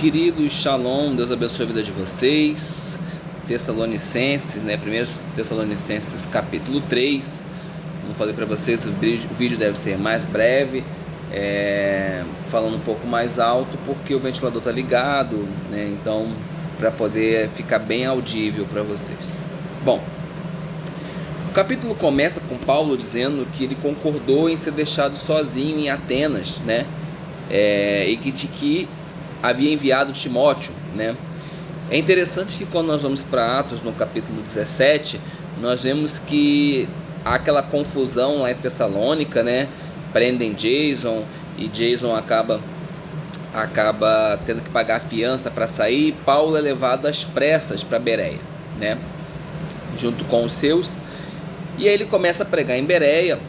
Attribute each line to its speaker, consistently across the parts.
Speaker 1: Queridos, shalom, Deus abençoe a vida de vocês. Tessalonicenses, 1 Tessalonicenses capítulo 3. Como falei para vocês, o vídeo deve ser mais breve, falando um pouco mais alto, porque o ventilador está ligado, então para poder ficar bem audível para vocês. Bom, o capítulo começa com Paulo dizendo que ele concordou em ser deixado sozinho em Atenas, e que havia enviado Timóteo, É interessante que quando nós vamos para Atos, no capítulo 17, nós vemos que há aquela confusão lá em Tessalônica, Prendem Jason, e Jason acaba tendo que pagar a fiança para sair, e Paulo é levado às pressas para Bereia, junto com os seus, e aí ele começa a pregar em Bereia,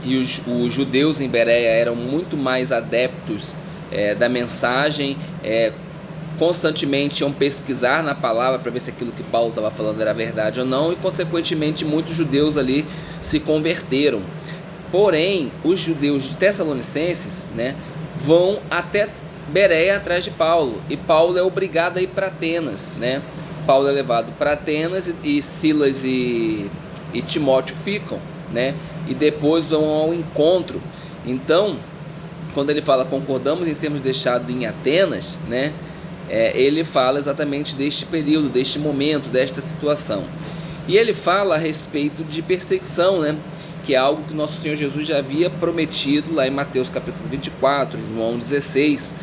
Speaker 1: e os judeus em Bereia eram muito mais adeptos da mensagem, constantemente iam pesquisar na palavra para ver se aquilo que Paulo estava falando era verdade ou não, e consequentemente muitos judeus ali se converteram. Porém, os judeus de Tessalonicenses, vão até Bereia atrás de Paulo, e Paulo é obrigado a ir para Atenas, Paulo é levado para Atenas, e Silas e Timóteo ficam, e depois vão ao encontro. Então, quando ele fala concordamos em sermos deixados em Atenas, ele fala exatamente deste período, deste momento, desta situação. E ele fala a respeito de perseguição, que é algo que nosso Senhor Jesus já havia prometido lá em Mateus capítulo 24, João 16,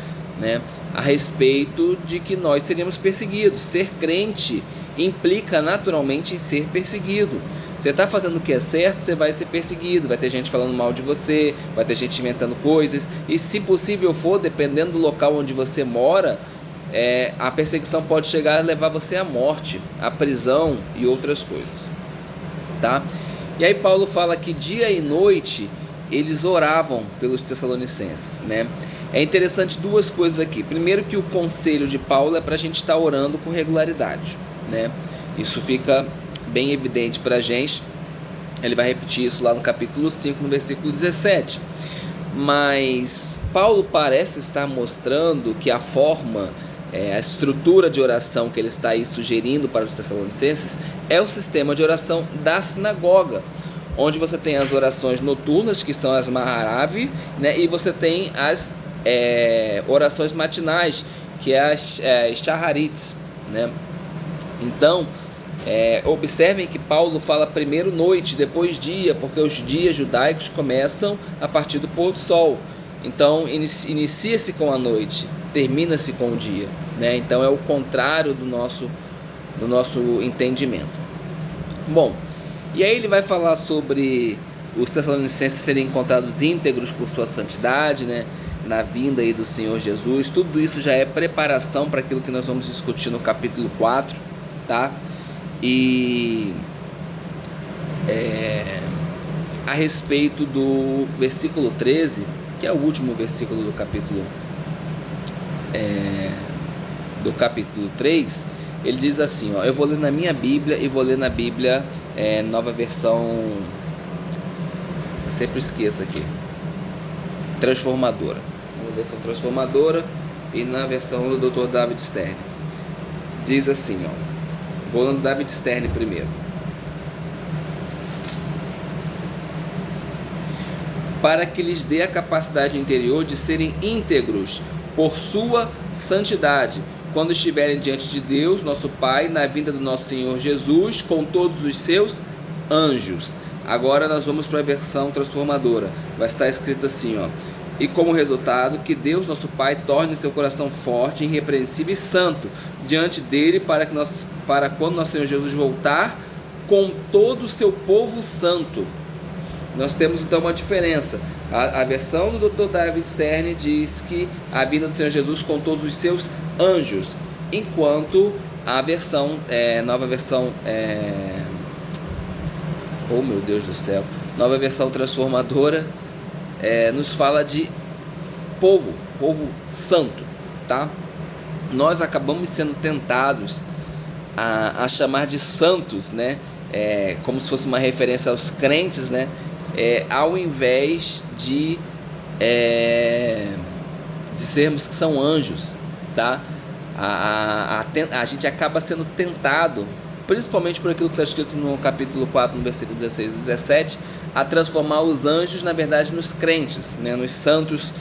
Speaker 1: a respeito de que nós seríamos perseguidos. Ser crente implica naturalmente em ser perseguido. Você está fazendo o que é certo, você vai ser perseguido, vai ter gente falando mal de você, vai ter gente inventando coisas, e se possível for, dependendo do local onde você mora, a perseguição pode chegar a levar você à morte, à prisão e outras coisas, E aí Paulo fala que dia e noite eles oravam pelos Tessalonicenses, É interessante duas coisas aqui. Primeiro, que o conselho de Paulo é para a gente estar orando com regularidade, Isso fica bem evidente para a gente. Ele vai repetir isso lá no capítulo 5, no versículo 17. Mas Paulo parece estar mostrando que a forma, a estrutura de oração que ele está aí sugerindo para os Tessalonicenses é o sistema de oração da sinagoga, onde você tem as orações noturnas, que são as Maharav, e você tem as orações matinais, que é as Shaharit, Então, observem que Paulo fala primeiro noite, depois dia, porque os dias judaicos começam a partir do pôr do sol. Então, inicia-se com a noite, termina-se com o dia, Então, é o contrário do nosso entendimento. Bom, e aí ele vai falar sobre os Tessalonicenses serem encontrados íntegros por sua santidade, na vinda aí do Senhor Jesus. Tudo isso já é preparação para aquilo que nós vamos discutir no capítulo 4, E a respeito do versículo 13, que é o último versículo do capítulo 3, ele diz assim, eu vou ler na minha Bíblia e vou ler na Bíblia nova versão, eu sempre esqueço aqui, transformadora, na versão transformadora e na versão do Dr. David Stern. Diz assim, vou ler no David Stern primeiro. Para que lhes dê a capacidade interior de serem íntegros por sua santidade, quando estiverem diante de Deus, nosso Pai, na vinda do nosso Senhor Jesus, com todos os seus anjos. Agora nós vamos para a versão transformadora. Vai estar escrito assim, E como resultado, que Deus, nosso Pai, torne seu coração forte, irrepreensível e santo diante dele, para quando nosso Senhor Jesus voltar com todo o seu povo santo. Nós temos então uma diferença. A versão do Dr. David Stern diz que a vinda do Senhor Jesus com todos os seus anjos, enquanto a versão, nova versão, oh meu Deus do céu, nova versão transformadora, nos fala de povo santo, Nós acabamos sendo tentados a chamar de santos, como se fosse uma referência aos crentes, ao invés de sermos que são anjos, tá? A gente acaba sendo tentado, principalmente por aquilo que está escrito no capítulo 4, no versículo 16 e 17, a transformar os anjos, na verdade, nos crentes, né? Nos santos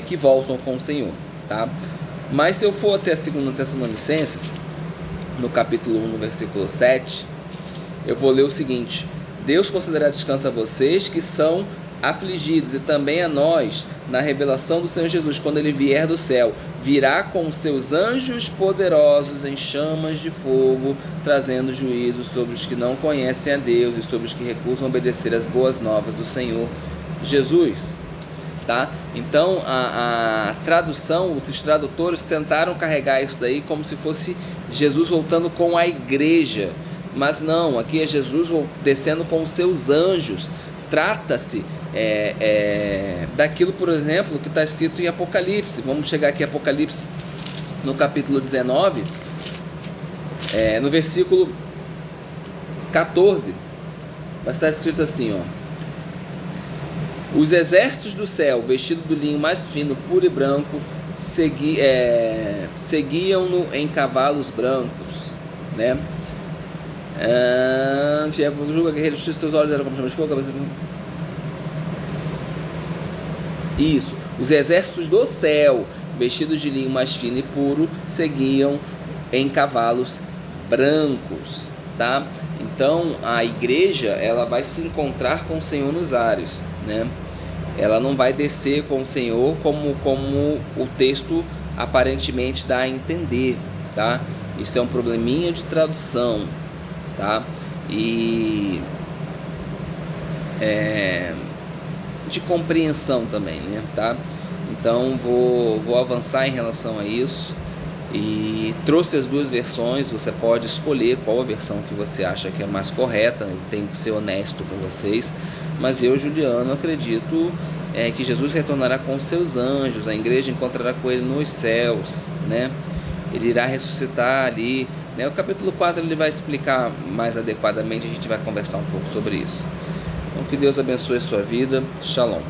Speaker 1: que voltam com o Senhor, tá? Mas se eu for até a 2 Tessalonicenses, no capítulo 1, no versículo 7, eu vou ler o seguinte: Deus concederá descanso a vocês que são afligidos, e também a nós, na revelação do Senhor Jesus, quando Ele vier do céu, virá com seus anjos poderosos em chamas de fogo, trazendo juízo sobre os que não conhecem a Deus e sobre os que recusam obedecer às boas novas do Senhor Jesus. Tá? Então a tradução, os tradutores tentaram carregar isso daí como se fosse Jesus voltando com a igreja, mas não, aqui é Jesus descendo com os seus anjos. Trata-se daquilo, por exemplo, que está escrito em Apocalipse. Vamos chegar aqui em Apocalipse, no capítulo 19, no versículo 14, vai estar escrito assim, ó: os exércitos do céu, vestidos do linho mais fino, puro e branco, seguiam-no em cavalos brancos, né? Julga guerreiro, justiça, seus olhos eram como chamas de fogo. Isso, os exércitos do céu, vestidos de linho mais fino e puro, seguiam em cavalos brancos, tá? Então a igreja, ela vai se encontrar com o Senhor nos ares, né? Ela não vai descer com o Senhor como o texto aparentemente dá a entender, tá? Isso é um probleminha de tradução, tá? E de compreensão também, né? Tá? Então vou avançar em relação a isso, e trouxe as duas versões. Você pode escolher qual a versão que você acha que é mais correta. Eu tenho que ser honesto com vocês, mas eu, Juliano, acredito que Jesus retornará com seus anjos, a igreja encontrará com ele nos céus, né? Ele irá ressuscitar ali, né? O capítulo 4 ele vai explicar mais adequadamente, a gente vai conversar um pouco sobre isso. Então que Deus abençoe a sua vida. Shalom.